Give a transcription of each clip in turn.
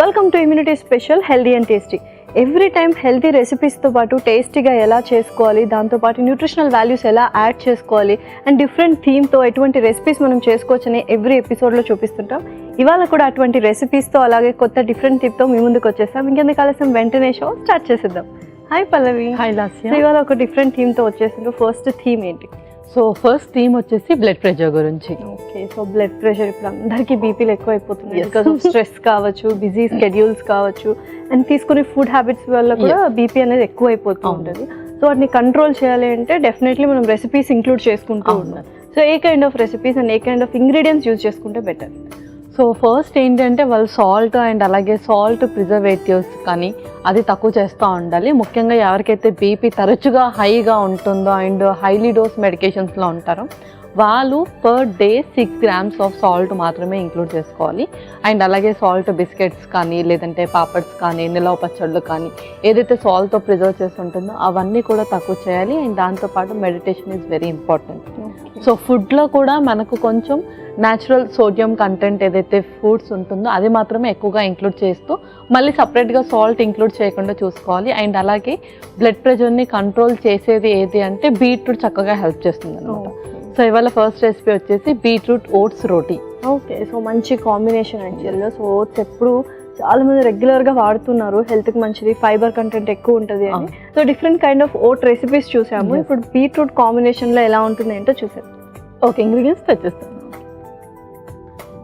Welcome to immunity special healthy and tasty. Every time healthy రెసిపీస్తో పాటు టేస్టీగా ఎలా చేసుకోవాలి, దాంతోపాటు న్యూట్రిషనల్ వాల్యూస్ ఎలా యాడ్ చేసుకోవాలి అండ్ డిఫరెంట్ థీమ్తో ఎటువంటి రెసిపీస్ మనం చేసుకోవచ్చని ఎవ్రీ ఎపిసోడ్లో చూపిస్తుంటాం. ఇవాళ కూడా అటువంటి రెసిపీస్తో అలాగే కొత్త డిఫరెంట్ థీమ్తో మీ ముందుకు వచ్చేస్తాం. ఇంకెందుకు ఆలస్యం, వెంటనే షో స్టార్ట్ చేసేద్దాం. హాయ్ పల్లవి. హాయ్ లాస్య. ఇవాళ ఒక డిఫరెంట్ థీమ్తో వచ్చేసింది. ఫస్ట్ థీమ్ ఏంటి? సో ఫస్ట్ థీమ్ వచ్చేసి బ్లడ్ ప్రెషర్ గురించి. ఓకే, సో బ్లడ్ ప్రెషర్ ఇప్పుడు అందరికీ బీపీలు ఎక్కువ అయిపోతుంది బికాస్ ఆఫ్ స్ట్రెస్ కావచ్చు, బిజీ స్కెడ్యూల్స్ కావచ్చు, అండ్ తీసుకునే ఫుడ్ హ్యాబిట్స్ వల్ల కూడా బీపీ అనేది ఎక్కువ అయిపోతూ ఉంటుంది. సో వాటిని కంట్రోల్ చేయాలి అంటే డెఫినెట్లీ మనం రెసిపీస్ ఇంక్లూడ్ చేసుకుంటూ ఉండాలి. So A kind of recipes and A kind of ingredients use చేసుకుంటే బెటర్? సో ఫస్ట్ ఏంటంటే వాళ్ళు సాల్ట్ అండ్ అలాగే సాల్ట్ ప్రిజర్వేటివ్స్ కానీ అది తక్కువ చేస్తూ ఉండాలి. ముఖ్యంగా ఎవరికైతే బీపీ తరచుగా హైగా ఉంటుందో అండ్ హైలీ డోస్ మెడికేషన్స్లో ఉంటారో వాళ్ళు per day 6 grams of salt మాత్రమే ఇంక్లూడ్ చేసుకోవాలి. అండ్ అలాగే సాల్ట్ బిస్కెట్స్ కానీ లేదంటే పాపడ్స్ కానీ నిలవ పచ్చళ్ళు కానీ ఏదైతే సాల్ట్తో ప్రిజర్వ్ చేసి ఉంటుందో అవన్నీ కూడా తక్కువ చేయాలి. అండ్ దాంతోపాటు meditation is very important. So ఫుడ్లో కూడా మనకు కొంచెం న్యాచురల్ సోడియం కంటెంట్ ఏదైతే ఫుడ్స్ ఉంటుందో అది మాత్రమే ఎక్కువగా ఇంక్లూడ్ చేస్తూ మళ్ళీ సపరేట్గా సాల్ట్ ఇంక్లూడ్ చేయకుండా చూసుకోవాలి. అండ్ అలాగే బ్లడ్ ప్రెషర్ని కంట్రోల్ చేసేది ఏది అంటే బీట్రూట్ చక్కగా హెల్ప్ చేస్తుంది అనమాట. సో ఇవాళ ఫస్ట్ రెసిపీ వచ్చేసి బీట్రూట్ ఓట్స్ రోటీ. ఓకే, సో మంచి కాంబినేషన్ యాక్చువల్గా. సో ఓట్స్ ఎప్పుడు చాలా మంది రెగ్యులర్గా వాడుతున్నారు, హెల్త్కి మంచిది, ఫైబర్ కంటెంట్ ఎక్కువ ఉంటుంది అని. So different kind of oat recipes చూసాము. ఇప్పుడు బీట్రూట్ కాంబినేషన్లో ఎలా ఉంటుంది ఏంటో చూసాము. ఓకే, ఇంగ్రీడియంట్స్ తెచ్చేస్తాను.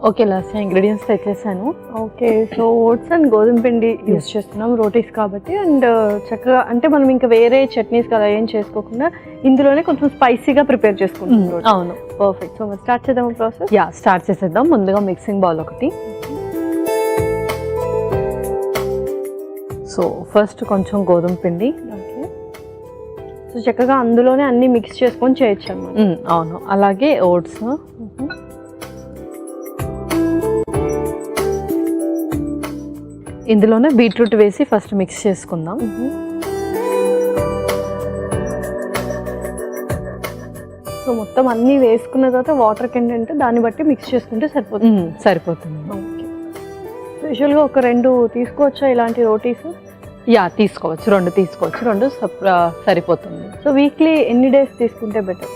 ఓకే లాస్ట్ ఇంగ్రీడియంట్స్ తెచ్చేసాను. ఓకే, సో ఓట్స్ అండ్ గోధుమ పిండి యూస్ చేస్తున్నాం రోటీస్ కాబట్టి. అండ్ చక్కగా అంటే మనం ఇంకా వేరే చట్నీస్ కదా ఏం చేసుకోకుండా ఇందులోనే కొంచెం స్పైసీగా ప్రిపేర్ చేసుకుంటాం. అవును, పర్ఫెక్ట్. సో మరి స్టార్ట్ చేద్దాం ప్రాసెస్. స్టార్ట్ చేసేద్దాం. ముందుగా మిక్సింగ్ బౌల్ ఒకటి. సో ఫస్ట్ కొంచెం గోధుమ పిండి. ఓకే, సో చక్కగా అందులోనే అన్ని మిక్స్ చేసుకొని చేయొచ్చు అన్నమాట. అవును, అలాగే ఓట్స్. ఇందులోనే బీట్రూట్ వేసి ఫస్ట్ మిక్స్ చేసుకుందాం. సో మొత్తం అన్నీ వేసుకున్న తర్వాత వాటర్ కంటెంట్ దాన్ని బట్టి మిక్స్ చేసుకుంటే సరిపోతుంది. సరిపోతుంది. ఓకే, యూజువల్గా ఒక 2 తీసుకోవచ్చా ఇలాంటి రోటీస్? తీసుకోవచ్చు, 2 తీసుకోవచ్చు, 2 సరిపోతుంది. సో వీక్లీ ఎన్ని డేస్ తీసుకుంటే బెటర్?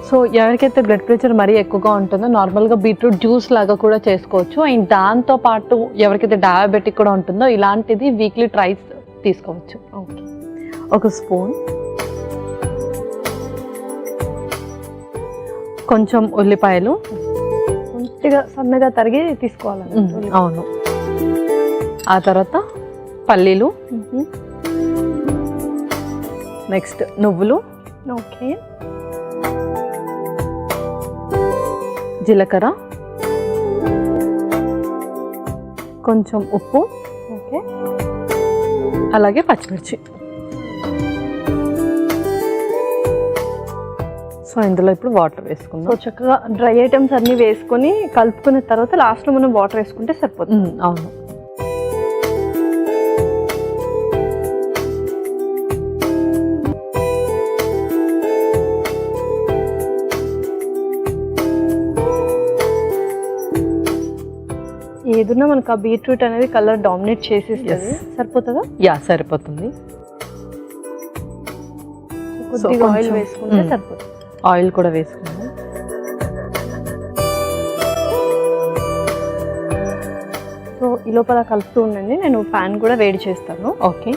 సో ఎవరికైతే బ్లడ్ ప్రెషర్ మరీ ఎక్కువగా ఉంటుందో నార్మల్గా బీట్రూట్ జ్యూస్ లాగా కూడా చేసుకోవచ్చు. అండ్ దాంతోపాటు ఎవరికైతే డయాబెటిక్ కూడా ఉంటుందో ఇలాంటిది వీక్లీ ట్రైస్ తీసుకోవచ్చు. ఓకే, 1 స్పూన్, కొంచెం ఉల్లిపాయలు మంచిగా సన్నగా తరిగి తీసుకోవాలి. అవును, ఆ తర్వాత పల్లీలు, నెక్స్ట్ నువ్వులు, ఓకే, జీలకర్ర, కొంచెం ఉప్పు, ఓకే, అలాగే పచ్చిమిర్చి. సో ఇందులో ఇప్పుడు వాటర్ వేసుకుందాం. సో చక్కగా డ్రై ఐటమ్స్ అన్నీ వేసుకొని కలుపుకున్న తర్వాత లాస్ట్లో మనం వాటర్ వేసుకుంటే సరిపోతుంది. అవును, ఏదున్నా మనకు ఆ బీట్రూట్ అనేది కలర్ డామినేట్ చేసేస్తుంది. సరిపోతుందా? సరిపోతుంది. కొద్దిగా ఆయిల్ వేసుకుంటే సరిపోతుంది. ఆయిల్ కూడా వేసుకుందాం. సో ఈ లోపల కలుపుతూ ఉండండి, నేను ప్యాన్ కూడా వేడి చేస్తాను. ఓకే,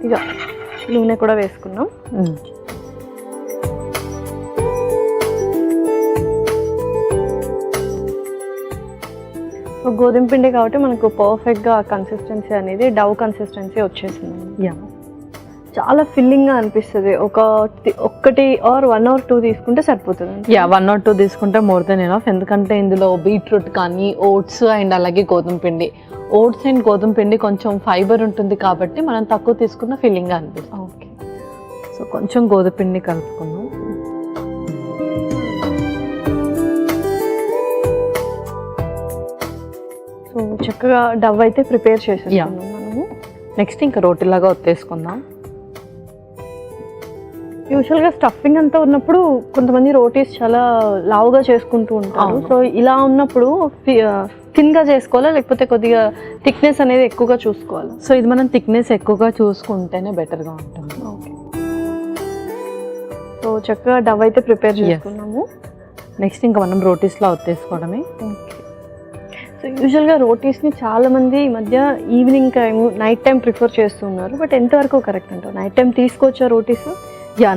ఇక నూనె కూడా వేసుకున్నాం. సో గోధుమ పిండి కాబట్టి మనకు పర్ఫెక్ట్గా కన్సిస్టెన్సీ అనేది డవ్ కన్సిస్టెన్సీ వచ్చేసింది. చాలా ఫిల్లింగ్గా అనిపిస్తుంది. 1 or 1 or 2 తీసుకుంటే సరిపోతుంది. 1 or 2 తీసుకుంటే మోర్ దెన్ ఎనఫ్. ఎందుకంటే ఇందులో బీట్రూట్ కానీ ఓట్స్ అండ్ అలాగే గోధుమ పిండి, ఓట్స్ అండ్ గోధుమ పిండి కొంచెం ఫైబర్ ఉంటుంది కాబట్టి మనం తక్కువ తీసుకున్న ఫిల్లింగ్గా అనిపిస్తుంది. ఓకే, సో కొంచెం గోధుమ పిండి కలుపుకున్నాం. సో చక్కగా డవ్ అయితే ప్రిపేర్ చేసేసాము మనము. నెక్స్ట్ ఇంకా రోటీలాగా ఒత్తేసుకుందాం. యూజువల్గా స్టఫింగ్ అంతా ఉన్నప్పుడు కొంతమంది రోటీస్ చాలా లావుగా చేసుకుంటూ ఉంటారు. సో ఇలా ఉన్నప్పుడు థిన్గా చేసుకోవాలా లేకపోతే కొద్దిగా థిక్నెస్ అనేది ఎక్కువగా చూసుకోవాలా? సో ఇది మనం థిక్నెస్ ఎక్కువగా చూసుకుంటేనే బెటర్గా ఉంటుంది. ఓకే, సో చక్కగా డవ్ అయితే ప్రిపేర్ చేసుకున్నాము. నెక్స్ట్ ఇంకా మనం రోటీస్లో ఒత్తేసుకోవడమే. ఓకే, సో యూజువల్గా రోటీస్ని చాలామంది ఈ మధ్య evening time night time prefer చేస్తున్నారు. బట్ ఎంతవరకు కరెక్ట్ అంటారు? నైట్ టైం తీసుకోవచ్చా రోటీస్?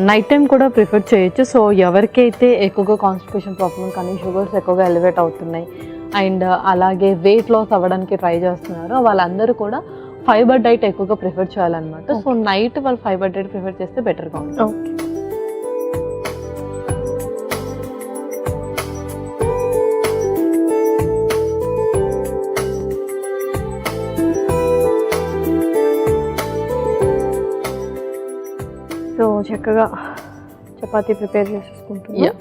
నైట్ టైం కూడా ప్రిఫర్ చేయొచ్చు. సో ఎవరికైతే ఎక్కువగా కాన్స్టిపేషన్ ప్రాబ్లం కానీ షుగర్స్ ఎక్కువగా ఎలివేట్ అవుతున్నాయి అండ్ అలాగే వెయిట్ లాస్ అవ్వడానికి ట్రై చేస్తున్నారో వాళ్ళందరూ కూడా ఫైబర్ డైట్ ఎక్కువగా ప్రిఫర్ చేయాలన్నమాట. సో నైట్ వాళ్ళు ఫైబర్ డైట్ ప్రిఫర్ చేస్తే బెటర్గా ఉంటుంది. ఓకే, సో చక్కగా చపాతీ ప్రిపేర్ చేసేసుకుంటున్నాం.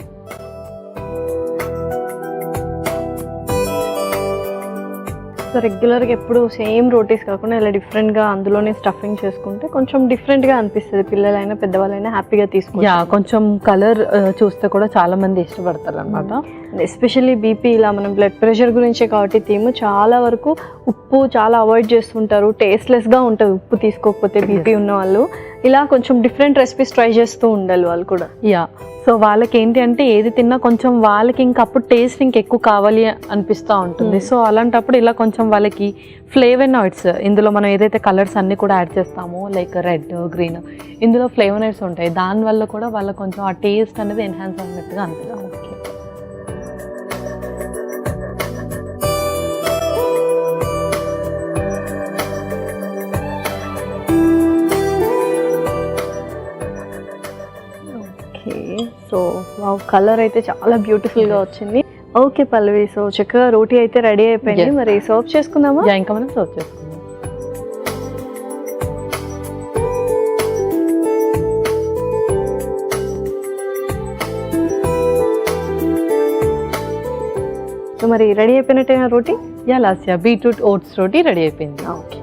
సో రెగ్యులర్గా ఎప్పుడు సేమ్ రోటీస్ కాకుండా ఇలా డిఫరెంట్గా అందులోనే స్టఫింగ్ చేసుకుంటే కొంచెం డిఫరెంట్గా అనిపిస్తుంది. పిల్లలైనా పెద్దవాళ్ళైనా హ్యాపీగా తీసుకుంటారు. కొంచెం కలర్ చూస్తే కూడా చాలా మంది ఇష్టపడతారు అనమాట. ఎస్పెషల్లీ బీపీ ఇలా మనం బ్లడ్ ప్రెషర్ గురించే కాబట్టి థీమ్ చాలా వరకు ఉప్పు చాలా అవాయిడ్ చేస్తుంటారు. టేస్ట్లెస్గా ఉంటుంది ఉప్పు తీసుకోకపోతే బీపీ ఉన్న వాళ్ళు. ఇలా కొంచెం డిఫరెంట్ రెసిపీస్ ట్రై చేస్తూ ఉండాలి వాళ్ళు కూడా. సో వాళ్ళకి ఏంటి అంటే ఏది తిన్నా కొంచెం వాళ్ళకి ఇంకా అప్పుడు టేస్ట్ ఇంకెక్కువ కావాలి అనిపిస్తూ ఉంటుంది. సో అలాంటప్పుడు ఇలా కొంచెం వాళ్ళకి ఫ్లేవనాయిడ్స్, ఇందులో మనం ఏదైతే కలర్స్ అన్నీ కూడా యాడ్ చేస్తామో లైక్ రెడ్ గ్రీన్, ఇందులో ఫ్లేవనాయిడ్స్ ఉంటాయి. దానివల్ల కూడా వాళ్ళకి కొంచెం ఆ టేస్ట్ అనేది ఎన్హాన్స్ అయినట్టుగా అనిపిస్తుంది. ఓకే, సో కలర్ అయితే చాలా బ్యూటిఫుల్గా వచ్చింది. ఓకే పల్లవి, సో చక్కగా రోటీ అయితే రెడీ అయిపోయింది. మరి సర్వ్ చేసుకుందామా? ఇంకా మనం సర్వ్ చేసుకుందాం. సో మరి రెడీ అయిపోయినట్టేనా రోటీ? Lasya beetroot oats roti ready అయిపోయింది. Okay,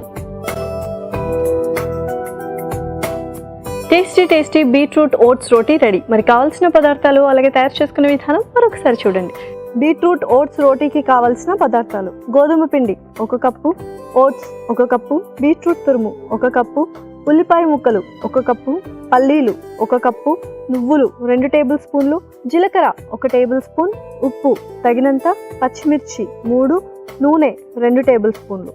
tasty beetroot oats roti ready. మరి కావాల్సిన పదార్థాలు అలాగే తయారు చేసుకునే విధానం మరొకసారి చూడండి. బీట్రూట్ ఓట్స్ రోటీకి కావాల్సిన పదార్థాలు: గోధుమ పిండి 1 కప్పు, ఓట్స్ 1 కప్పు, బీట్రూట్ తురుము 1 కప్పు, ఉల్లిపాయ ముక్కలు 1 కప్పు, పల్లీలు 1 కప్పు, నువ్వులు 2 టేబుల్ స్పూన్లు, జీలకర్ర 1 టేబుల్ స్పూన్, ఉప్పు తగినంత, పచ్చిమిర్చి 3, నూనె 2 టేబుల్ స్పూన్లు.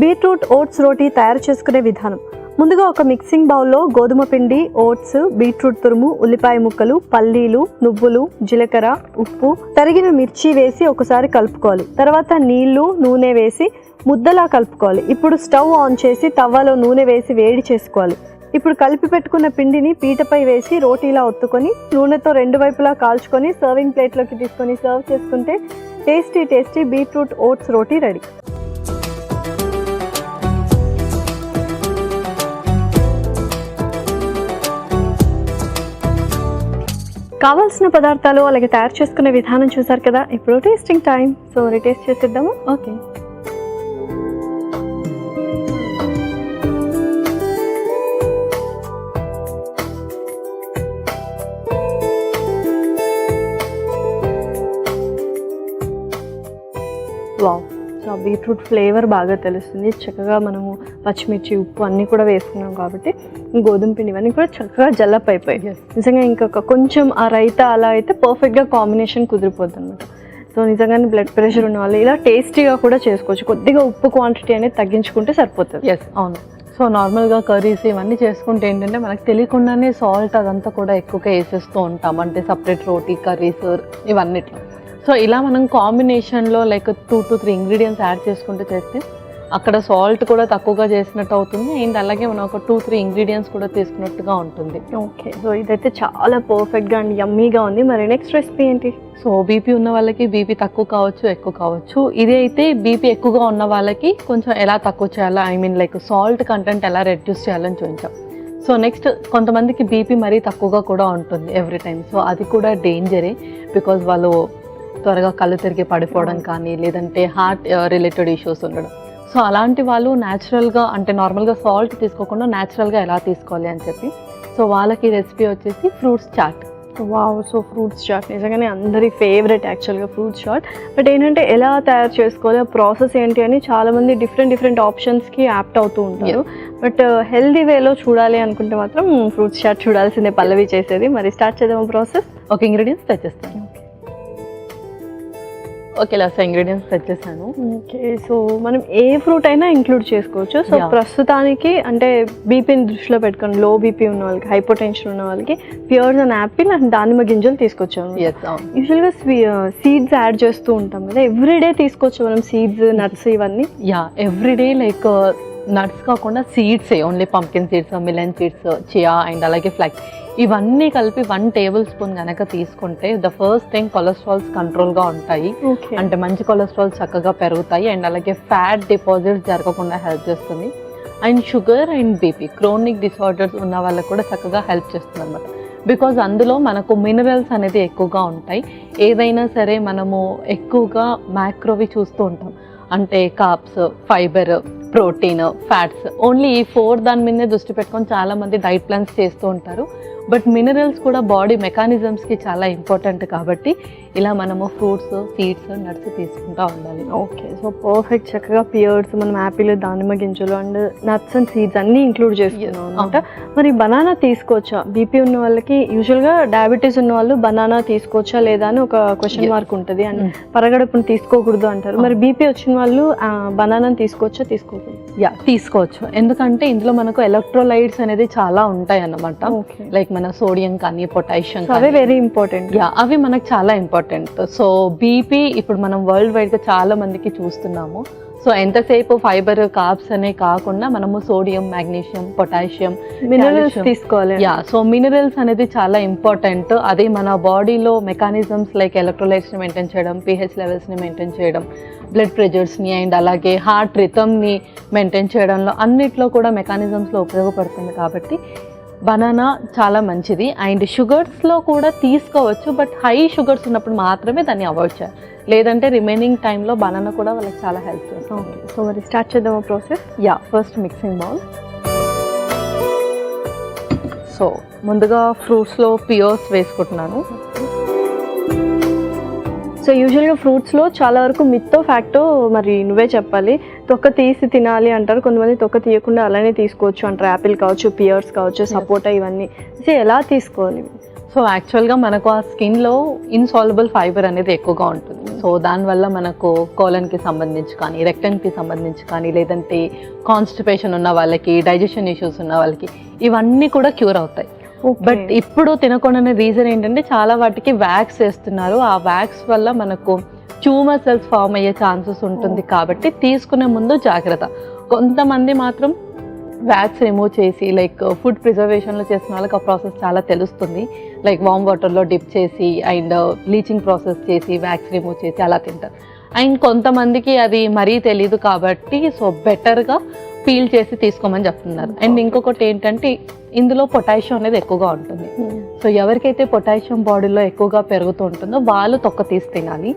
బీట్రూట్ ఓట్స్ రోటీ తయారు చేసుకునే విధానం: ముందుగా ఒక మిక్సింగ్ బౌల్లో గోధుమ పిండి, ఓట్స్, బీట్రూట్ తురుము, ఉల్లిపాయ ముక్కలు, పల్లీలు, నువ్వులు, జీలకర్ర, ఉప్పు, తరిగిన మిర్చి వేసి ఒకసారి కలుపుకోవాలి. తర్వాత నీళ్లు, నూనె వేసి ముద్దలా కలుపుకోవాలి. ఇప్పుడు స్టవ్ ఆన్ చేసి తవ్వలో నూనె వేసి వేడి చేసుకోవాలి. ఇప్పుడు కలిపి పెట్టుకున్న పిండిని పీటపై వేసి రోటీలా ఒత్తుకొని నూనెతో 2 వైపులా కాల్చుకొని సర్వింగ్ ప్లేట్లోకి తీసుకొని సర్వ్ చేసుకుంటే tasty beetroot oats roti ready. కావాల్సిన పదార్థాలు అలాగే తయారు చేసుకునే విధానం చూసారు కదా. ఇప్పుడు టేస్టింగ్ టైం. సో మరి టేస్ట్ చేసేద్దాము. Okay, wow, so beetroot flavour బాగా తెలుస్తుంది. చక్కగా మనము పచ్చిమిర్చి, ఉప్పు అన్నీ కూడా వేసుకున్నాం కాబట్టి గోధుమ పిండి ఇవన్నీ కూడా చక్కగా జల్లప్ అయిపోయాయి. నిజంగా ఇంకొక కొంచెం ఆ రైతా అలా అయితే పర్ఫెక్ట్గా కాంబినేషన్ కుదిరిపోద్ది అనమాట. సో నిజంగానే బ్లడ్ ప్రెషర్ ఉన్న వాళ్ళు ఇలా టేస్టీగా కూడా చేసుకోవచ్చు. కొద్దిగా ఉప్పు క్వాంటిటీ అనేది తగ్గించుకుంటే సరిపోతుంది. అవును. సో నార్మల్గా కర్రీస్ ఇవన్నీ చేసుకుంటే ఏంటంటే మనకు తెలియకుండానే సాల్ట్ అదంతా కూడా ఎక్కువగా వేసేస్తూ ఉంటాం, అంటే సపరేట్ రోటీ, కర్రీస్ ఇవన్నిట్లో. సో ఇలా మనం కాంబినేషన్లో లైక్ 2 to 3 ఇంగ్రీడియంట్స్ యాడ్ చేసుకుంటూ చేస్తే అక్కడ సాల్ట్ కూడా తక్కువగా చేసినట్టు అవుతుంది అండ్ అలాగే మనం ఒక 2-3 ఇంగ్రీడియంట్స్ కూడా తీసుకున్నట్టుగా ఉంటుంది. ఓకే, సో ఇదైతే చాలా పర్ఫెక్ట్గా అండ్ యమ్మీగా ఉంది. మరి నెక్స్ట్ రెసిపీ ఏంటి? సో బీపీ ఉన్న వాళ్ళకి బీపీ తక్కువ కావచ్చు, ఎక్కువ కావచ్చు. ఇది అయితే బీపీ ఎక్కువగా ఉన్న వాళ్ళకి కొంచెం ఎలా తక్కువ చేయాలో, I mean like salt content ఎలా రెడ్యూస్ చేయాలని చూపించాం. సో నెక్స్ట్ కొంతమందికి బీపీ మరీ తక్కువగా కూడా ఉంటుంది ఎవ్రీ టైం. సో అది కూడా డేంజరే, బికాజ్ వాళ్ళు త్వరగా కళ్ళు తిరిగి పడిపోవడం కానీ లేదంటే హార్ట్ రిలేటెడ్ ఇష్యూస్ ఉండడం. సో అలాంటి వాళ్ళు న్యాచురల్గా అంటే నార్మల్గా సాల్ట్ తీసుకోకుండా న్యాచురల్గా ఎలా తీసుకోవాలి అని చెప్పి సో వాళ్ళకి రెసిపీ వచ్చేసి fruits chaat. Wow, so fruits chaat నిజంగానే అందరి ఫేవరెట్ యాక్చువల్గా ఫ్రూట్స్ చాట్. బట్ ఏంటంటే ఎలా తయారు చేసుకోవాలి, ఆ ప్రాసెస్ ఏంటి అని చాలామంది డిఫరెంట్ ఆప్షన్స్కి యాప్ట్ అవుతూ ఉంటారు. బట్ హెల్దీ వేలో చూడాలి అనుకుంటే మాత్రం ఫ్రూట్స్ చాట్ చూడాల్సిందే పల్లవి చేసేది. మరి స్టార్ట్ చేద్దాము ప్రాసెస్. ఒక ఇంగ్రీడియంట్స్ తెచ్చేస్తాను. ఓకే, లాస్ట్ ఇంగ్రీడియంట్స్ తెచ్చేసాను. ఓకే, సో మనం ఏ ఫ్రూట్ అయినా ఇంక్లూడ్ చేసుకోవచ్చు. So Yeah. ప్రస్తుతానికి అంటే బీపీని దృష్టిలో పెట్టుకొని లో బీపీ ఉన్న వాళ్ళకి, హైపోటెన్షన్ ఉన్న వాళ్ళకి ప్యూర్ అండ్ యాపిల్ అండ్ దానిమ్మ గింజలు తీసుకొచ్చాము. యూజువల్గా సీడ్స్ యాడ్ చేస్తూ ఉంటాం కదా, ఎవ్రీడే తీసుకోవచ్చు మనం సీడ్స్, నట్స్ ఇవన్నీ. ఎవ్రీడే లైక్ నట్స్ కాకుండా seeds, only pumpkin seeds, melon seeds, chia and అలాగే ఫ్లాక్స్ ఇవన్నీ కలిపి 1 టేబుల్ స్పూన్ కనుక తీసుకుంటే ద ఫస్ట్ థింగ్ కొలెస్ట్రాల్స్ కంట్రోల్గా ఉంటాయి. అంటే మంచి కొలెస్ట్రాల్ చక్కగా పెరుగుతాయి అండ్ అలాగే ఫ్యాట్ డిపాజిట్స్ జరగకుండా హెల్ప్ చేస్తుంది. And sugar and BP chronic disorders ఉన్న వాళ్ళకి కూడా చక్కగా హెల్ప్ చేస్తుంది అనమాట. బికాజ్ అందులో మనకు మినరల్స్ అనేది ఎక్కువగా ఉంటాయి. ఏదైనా సరే మనము ఎక్కువగా మ్యాక్రోవి చూస్తూ ఉంటాం, అంటే carbs, fibre, protein, fats, only ఈ 4 దాని మీదనే దృష్టి పెట్టుకొని చాలామంది డైట్ ప్లాన్స్ చేస్తూ ఉంటారు. బట్ మినరల్స్ కూడా బాడీ మెకానిజమ్స్కి చాలా ఇంపార్టెంట్ కాబట్టి ఇలా మనము ఫ్రూట్స్, సీడ్స్, నట్స్ తీసుకుంటూ ఉండాలి. Okay, so perfect. చక్కగా పియర్స్, మనం యాపిల్, దానిమ్మ గింజలు అండ్ నట్స్ అండ్ సీడ్స్ అన్నీ ఇంక్లూడ్ చేసుకున్నాం అనమాట. మరి బనానా తీసుకోవచ్చా బీపీ ఉన్న వాళ్ళకి? యూజువల్గా డయాబెటీస్ ఉన్న వాళ్ళు బనానా తీసుకోవచ్చా లేదా అని ఒక క్వశ్చన్ మార్క్ ఉంటుంది. అండ్ పరగడుపుని తీసుకోకూడదు అంటారు. మరి బీపీ వచ్చిన వాళ్ళు బనానాని తీసుకోవచ్చా, తీసుకోకూడదు? తీసుకోవచ్చు. ఎందుకంటే ఇందులో మనకు ఎలక్ట్రోలైట్స్ అనేది చాలా ఉంటాయి అన్నమాట. లైక్ మన సోడియం కానీ పొటాషియం, అవి వెరీ ఇంపార్టెంట్. అవి మనకు చాలా ఇంపార్టెంట్. సో బీపీ ఇప్పుడు మనం వరల్డ్ వైడ్గా చాలా మందికి చూస్తున్నాము. సో ఎంతసేపు ఫైబర్, కార్బ్స్ అనే కాకుండా మనము సోడియం, మాగ్నీషియం, పొటాషియం, మినరల్స్ తీసుకోవాలి. సో మినరల్స్ అనేది చాలా ఇంపార్టెంట్. అదే మన బాడీలో మెకానిజమ్స్ లైక్ ఎలక్ట్రోలైట్స్ని మెయింటైన్ చేయడం, పీహెచ్ లెవెల్స్ని మెయింటైన్ చేయడం, బ్లడ్ ప్రెషర్స్ని అండ్ అలాగే హార్ట్ రిథమ్ని మెయింటైన్ చేయడంలో అన్నిట్లో కూడా మెకానిజమ్స్లో ఉపయోగపడుతుంది. కాబట్టి బనానా చాలా మంచిది. అండ్ షుగర్స్లో కూడా తీసుకోవచ్చు, బట్ హై షుగర్స్ ఉన్నప్పుడు మాత్రమే దాన్ని అవాయిడ్ చేయాలి. లేదంటే రిమైనింగ్ టైంలో బనానా కూడా వాళ్ళకి చాలా హెల్ప్ చేస్తుంది. సో మరి స్టార్ట్ చేద్దామా process? First mixing bowl. So ముందుగా ఫ్రూట్స్లో పియర్స్ వేసుకుంటున్నాను. సో యూజువల్గా ఫ్రూట్స్లో చాలా వరకు మిత్తో ఫ్యాక్టో మరి నువ్వే చెప్పాలి, తొక్క తీసి తినాలి అంటారు, కొంతమంది తొక్క తీయకుండా అలానే తీసుకోవచ్చు అంటారు. యాపిల్ కావచ్చు, పియర్స్ కావచ్చు, సపోటా, ఇవన్నీ సో ఎలా తీసుకోవాలి? సో యాక్చువల్గా మనకు ఆ స్కిన్లో ఇన్సాల్యుబుల్ ఫైబర్ అనేది ఎక్కువగా ఉంటుంది. సో దానివల్ల మనకు కోలన్కి సంబంధించి కానీ, రెక్టన్కి సంబంధించి కానీ, లేదంటే కాన్స్టిపేషన్ ఉన్న వాళ్ళకి, డైజెషన్ ఇష్యూస్ ఉన్న వాళ్ళకి ఇవన్నీ కూడా క్యూర్ అవుతాయి. బట్ ఇప్పుడు తినకుండా రీజన్ ఏంటంటే చాలా వాటికి వ్యాక్స్ వేస్తున్నారు. ఆ వ్యాక్స్ వల్ల మనకు ట్యూమర్ సెల్స్ ఫామ్ అయ్యే ఛాన్సెస్ ఉంటుంది. కాబట్టి తీసుకునే ముందు జాగ్రత్త. కొంతమంది మాత్రం వ్యాక్స్ రిమూవ్ చేసి లైక్ ఫుడ్ ప్రిజర్వేషన్లో చేసిన వాళ్ళకి ఆ ప్రాసెస్ చాలా తెలుస్తుంది. లైక్ వామ్ వాటర్లో డిప్ చేసి అండ్ బ్లీచింగ్ ప్రాసెస్ చేసి వ్యాక్స్ రిమూవ్ చేసి అలా తింటారు. అండ్ కొంతమందికి అది మరీ తెలీదు కాబట్టి సో బెటర్గా పీల్ చేసి తీసుకోమని చెప్తున్నారు. అండ్ ఇంకొకటి ఏంటంటే ఇందులో పొటాషియం అనేది ఎక్కువగా ఉంటుంది. సో ఎవరికైతే పొటాషియం బాడీలో ఎక్కువగా పెరుగుతూ ఉంటుందో వాళ్ళు తొక్క తీసి తినాలి.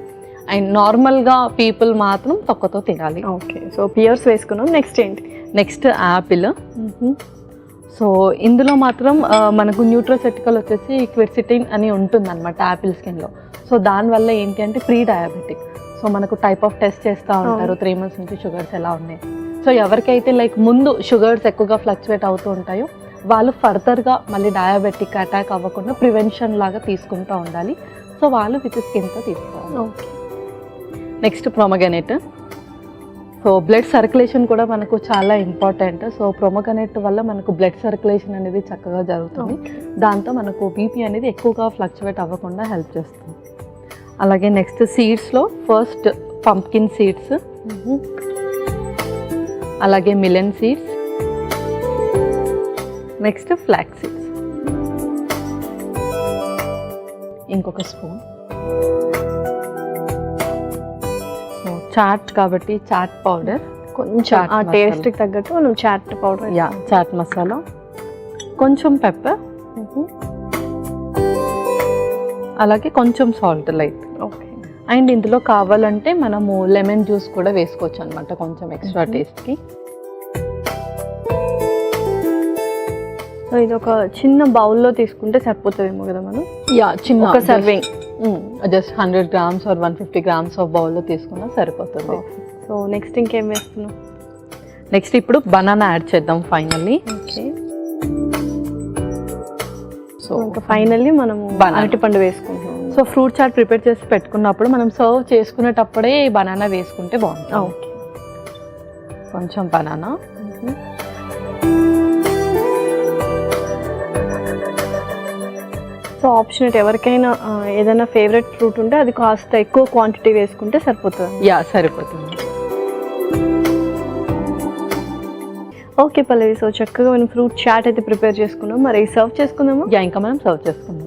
అండ్ నార్మల్గా పీపుల్ మాత్రం తొక్కతో తినాలి. ఓకే, సో పియర్స్ వేసుకున్నాం. నెక్స్ట్ ఏంటి? Next Apple. సో ఇందులో మాత్రం మనకు న్యూట్రోసెటికల్ వచ్చేసి క్విర్సిటిన్ అని ఉంటుంది అనమాట యాపిల్ స్కిన్లో. సో దానివల్ల ఏంటి అంటే ప్రీ డయాబెటిక్. సో మనకు టైప్ ఆఫ్ టెస్ట్ చేస్తూ ఉంటారు 3 months నుంచి షుగర్స్ ఎలా ఉన్నాయి. సో ఎవరికైతే లైక్ ముందు షుగర్స్ ఎక్కువగా ఫ్లక్చువేట్ అవుతూ ఉంటాయో వాళ్ళు ఫర్దర్గా మళ్ళీ డయాబెటిక్ అటాక్ అవ్వకుండా ప్రివెన్షన్ లాగా తీసుకుంటూ ఉండాలి. సో వాళ్ళు విత్ స్కిన్తో తీసుకోవాలి. Okay, next pomegranate. So blood circulation కూడా మనకు చాలా ఇంపార్టెంట్. సో ప్రొమగనేట్ వల్ల మనకు బ్లడ్ సర్క్యులేషన్ అనేది చక్కగా జరుగుతుంది. దాంతో మనకు బీపీ అనేది ఎక్కువగా ఫ్లక్చువేట్ అవ్వకుండా హెల్ప్ చేస్తుంది. అలాగే నెక్స్ట్ సీడ్స్లో ఫస్ట్ పంప్కిన్ సీడ్స్, అలాగే melon seeds, next flax seeds, ఇంకొక స్పూన్. సో చాట్ కాబట్టి చాట్ పౌడర్, కొంచెం ఆ టేస్ట్కి తగ్గట్టు మనం చాట్ పౌడర్, చాట్ మసాలా, కొంచెం పెప్పర్, అలాగే కొంచెం సాల్ట్ లైట్. ఓకే, అండ్ ఇందులో కావాలంటే మనము లెమన్ జ్యూస్ కూడా వేసుకోవచ్చు అనమాట, కొంచెం ఎక్స్ట్రా టేస్ట్కి. సో ఇది ఒక చిన్న బౌల్లో తీసుకుంటే సరిపోతుందేమో కదా మనం? యా, చిన్న ఒక serving just 100 grams or 150 grams of బౌల్లో తీసుకున్నా సరిపోతుంది. సో నెక్స్ట్ ఇంకేం వేస్తున్నాం? నెక్స్ట్ ఇప్పుడు బనానా యాడ్ చేద్దాం ఫైనల్లీ. ఓకే, సో ఇంకా ఫైనల్లీ మనము అరటిపండు వేసుకుంటాం. సో ఫ్రూట్ చాట్ ప్రిపేర్ చేసి పెట్టుకున్నప్పుడు మనం సర్వ్ చేసుకునేటప్పుడే బనానా వేసుకుంటే బాగుంటుంది. ఓకే, కొంచెం బనానా. సో ఆప్షనెట్, ఎవరికైనా ఏదైనా ఫేవరెట్ ఫ్రూట్ ఉంటే అది కాస్త ఎక్కువ క్వాంటిటీ వేసుకుంటే సరిపోతుంది. యా, సరిపోతుంది. ఓకే పల్లవి, సో చక్కగా మనం ఫ్రూట్ చాట్ అయితే ప్రిపేర్ చేసుకున్నాం. మరి సర్వ్ చేసుకుందామా? యా, ఇంకా మనం సర్వ్ చేసుకుందాం.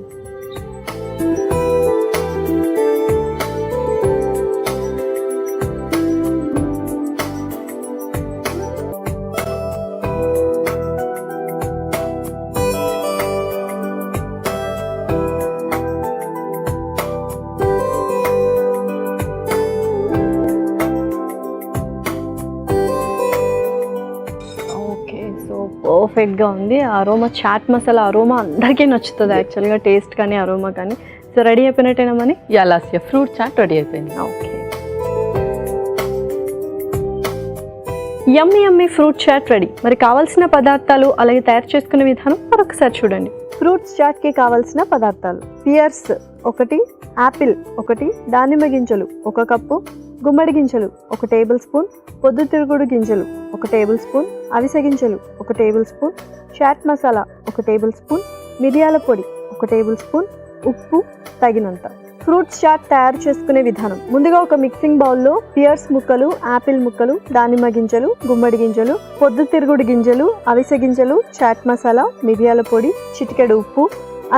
పర్ఫెక్ట్గా ఉంది. అరోమా, చాట్ మసాలా అరోమా అందరికీ నచ్చుతుంది యాక్చువల్గా, టేస్ట్ కానీ అరోమా కానీ. సో రెడీ అయిపోయినట్టేనా Mani? Yeah, last year fruit chaat ready అయిపోయింది. Okay, yummy yummy fruit chaat ready. మరి కావాల్సిన పదార్థాలు అలాగే తయారు చేసుకునే విధానం మరొకసారి చూడండి. ఫ్రూట్స్ చాట్కి కావాల్సిన పదార్థాలు: పియర్స్ 1, యాపిల్ 1, దానిమ్మ గింజలు 1 కప్పు, గుమ్మడి గింజలు 1 టేబుల్ స్పూన్, పొద్దుతిరుగుడు గింజలు 1 టేబుల్ స్పూన్, అవిసె గింజలు 1 tablespoon, chaat masala 1 tablespoon, మిరియాల పొడి 1 టేబుల్ స్పూన్, ఉప్పు తగినంత. ఫ్రూట్స్ చాట్ తయారు చేసుకునే విధానం: ముందుగా ఒక మిక్సింగ్ బౌల్లో పియర్స్ ముక్కలు, యాపిల్ ముక్కలు, దానిమ్మ గింజలు, గుమ్మడి గింజలు, పొద్దుతిరుగుడు గింజలు, అవిసె గింజలు, చాట్ మసాలా, మిరియాల పొడి, చిటికెడు ఉప్పు,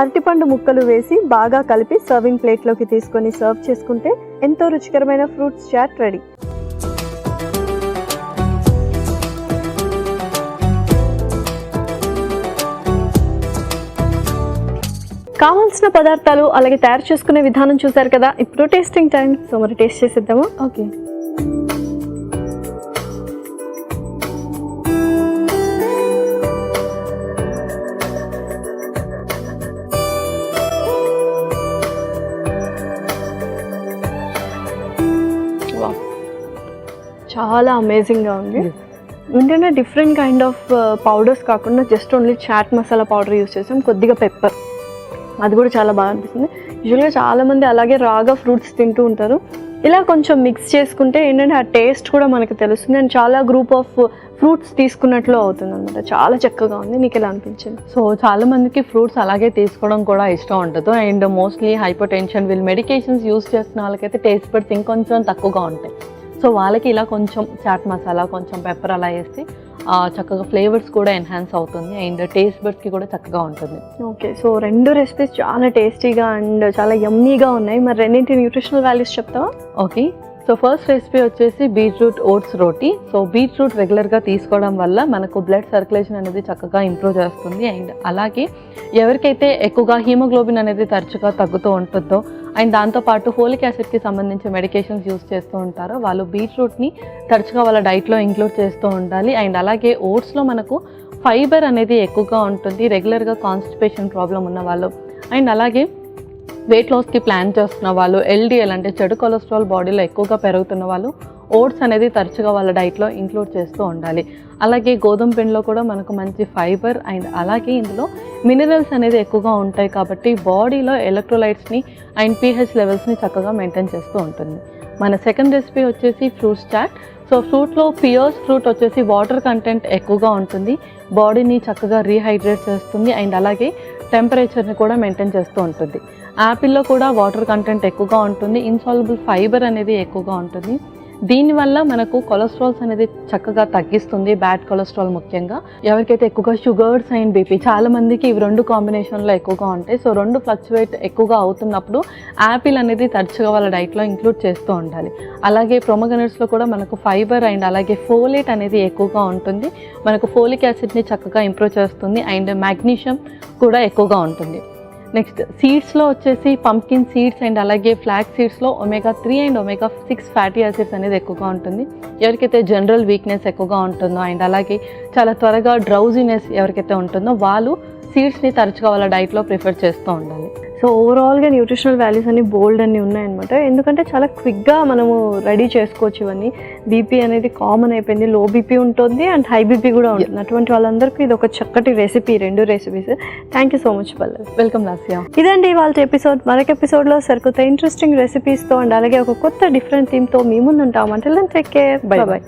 అరటిపండు ముక్కలు వేసి బాగా కలిపి సర్వింగ్ ప్లేట్లోకి తీసుకొని సర్వ్ చేసుకుంటే ఎంతో రుచికరమైన ఫ్రూట్స్ చాట్ రెడీ. కావాల్సిన పదార్థాలు అలాగే తయారు చేసుకునే విధానం చూసారు కదా. ఇప్పుడు టేస్టింగ్ టైం. సో మరి టేస్ట్ చేసేద్దామా? ఓకే. చాలా అమేజింగ్గా ఉంది. ఏంటంటే డిఫరెంట్ కైండ్ ఆఫ్ పౌడర్స్ కాకుండా just only chaat masala powder use చేసాం, కొద్దిగా పెప్పర్, అది కూడా చాలా బాగా అనిపిస్తుంది. యూజువల్గా చాలామంది అలాగే రాగా ఫ్రూట్స్ తింటూ ఉంటారు. ఇలా కొంచెం మిక్స్ చేసుకుంటే ఏంటంటే ఆ టేస్ట్ కూడా మనకు తెలుస్తుంది అండ్ చాలా గ్రూప్ ఆఫ్ ఫ్రూట్స్ తీసుకున్నట్లు అవుతుంది అనమాట. చాలా చక్కగా ఉంది. నీకు ఎలా అనిపించింది? సో చాలా మందికి ఫ్రూట్స్ అలాగే తీసుకోవడం కూడా ఇష్టం ఉంటుంది. అండ్ మోస్ట్లీ హైపర్ టెన్షన్ వీళ్ళు మెడికేషన్స్ యూస్ చేస్తున్న వాళ్ళకైతే టేస్ట్ బడ్స్ ఇంకొంచెం తక్కువగా ఉంటాయి. సో వాళ్ళకి ఇలా కొంచెం చాట్ మసాలా, కొంచెం పెప్పర్ అలా వేస్తే చక్కగా ఫ్లేవర్స్ కూడా ఎన్హాన్స్ అవుతుంది అండ్ టేస్ట్ బడ్స్కి కూడా చక్కగా ఉంటుంది. ఓకే, సో 2 రెసిపీస్ చాలా టేస్టీగా అండ్ చాలా యమ్మీగా ఉన్నాయి. మరి రెండింటి న్యూట్రిషనల్ వాల్యూస్ చెప్తావా? ఓకే, సో ఫస్ట్ రెసిపీ వచ్చేసి బీట్రూట్ ఓట్స్ రోటీ. సో బీట్రూట్ రెగ్యులర్గా తీసుకోవడం వల్ల మనకు బ్లడ్ సర్క్యులేషన్ అనేది చక్కగా ఇంప్రూవ్ చేస్తుంది అండ్ అలాగే ఎవరికైతే ఎక్కువగా హీమోగ్లోబిన్ అనేది తరచుగా తగ్గుతూ ఉంటుందో అండ్ దాంతోపాటు ఫోలిక్ యాసిడ్కి సంబంధించి మెడికేషన్స్ యూస్ చేస్తూ ఉంటారో వాళ్ళు బీట్రూట్ని తరచుగా వాళ్ళ డైట్లో ఇంక్లూడ్ చేస్తూ ఉండాలి. అండ్ అలాగే ఓట్స్లో మనకు ఫైబర్ అనేది ఎక్కువగా ఉంటుంది రెగ్యులర్గా కాన్స్టిపేషన్ ప్రాబ్లం ఉన్న వాళ్ళు అండ్ అలాగే వెయిట్ లాస్కి ప్లాన్ చేస్తున్న వాళ్ళు, ఎల్డిఎల్ అంటే చెడు కొలెస్ట్రాల్ బాడీలో ఎక్కువగా పెరుగుతున్న వాళ్ళు ఓట్స్ అనేది తరచుగా వాళ్ళ డైట్లో ఇంక్లూడ్ చేస్తూ ఉండాలి. అలాగే గోధుమ పిండిలో కూడా మనకు మంచి ఫైబర్ అండ్ అలాగే ఇందులో మినరల్స్ అనేది ఎక్కువగా ఉంటాయి కాబట్టి బాడీలో ఎలక్ట్రోలైట్స్ని అండ్ పీహెచ్ లెవెల్స్ని చక్కగా మెయింటైన్ చేస్తూ ఉంటుంది. మన సెకండ్ రెసిపీ వచ్చేసి ఫ్రూట్స్ చాట్. సో ఫ్రూట్లో పియర్స్ ఫ్రూట్ వచ్చేసి వాటర్ కంటెంట్ ఎక్కువగా ఉంటుంది, బాడీని చక్కగా రీహైడ్రేట్ చేస్తుంది అండ్ అలాగే టెంపరేచర్ని కూడా మెయింటైన్ చేస్తూ ఉంటుంది. యాపిల్లో కూడా వాటర్ కంటెంట్ ఎక్కువగా ఉంటుంది, ఇన్సాల్యుబుల్ ఫైబర్ అనేది ఎక్కువగా ఉంటుంది. దీనివల్ల మనకు కొలెస్ట్రాల్స్ అనేది చక్కగా తగ్గిస్తుంది, బ్యాడ్ కొలెస్ట్రాల్ ముఖ్యంగా. ఎవరికైతే ఎక్కువగా షుగర్స్ అండ్ బీపీ, చాలా మందికి ఇవి 2 కాంబినేషన్లో ఎక్కువగా ఉంటాయి. సో 2 ఫ్లక్చువేట్ ఎక్కువగా అవుతున్నప్పుడు యాపిల్ అనేది తరచుగా వాళ్ళ డైట్లో ఇంక్లూడ్ చేస్తూ ఉండాలి. అలాగే ప్రొమోగ్రనేట్స్లో కూడా మనకు ఫైబర్ అండ్ అలాగే ఫోలేట్ అనేది ఎక్కువగా ఉంటుంది, మనకు ఫోలిక్ యాసిడ్ని చక్కగా ఇంప్రూవ్ చేస్తుంది అండ్ మ్యాగ్నీషియం కూడా ఎక్కువగా ఉంటుంది. నెక్స్ట్ సీడ్స్లో వచ్చేసి పంకిన్ సీడ్స్ అండ్ అలాగే ఫ్లాక్ సీడ్స్లో omega-3 and omega-6 fatty acids అనేది ఎక్కువగా ఉంటుంది. ఎవరికైతే జనరల్ వీక్నెస్ ఎక్కువగా ఉంటుందో అండ్ అలాగే చాలా త్వరగా డ్రౌజినెస్ ఎవరికైతే ఉంటుందో వాళ్ళు సీడ్స్ని తరచుగా వాళ్ళ డైట్లో ప్రిఫర్ చేస్తూ ఉండాలి. సో ఓవరాల్గా న్యూట్రిషనల్ వాల్యూస్ అన్ని బోల్డ్ అన్ని ఉన్నాయన్నమాట. ఎందుకంటే చాలా క్విక్గా మనము రెడీ చేసుకోవచ్చు ఇవన్నీ. బీపీ అనేది కామన్ అయిపోయింది, లో బీపీ ఉంటుంది అండ్ హై బీపీ కూడా ఉంటుంది. అటువంటి వాళ్ళందరికీ ఇది ఒక చక్కటి recipe, 2 recipes. Thank you so much Pallavi. Welcome Lasya. ఇదండి వాళ్ళ ఎపిసోడ్. మరొక ఎపిసోడ్లో సరికొత్త ఇంట్రెస్టింగ్ రెసిపీస్తో అండ్ అలాగే ఒక కొత్త డిఫరెంట్ థీమ్తో మీ ముందు ఉంటాం. అంటే టేక్ కేర్, బై బై.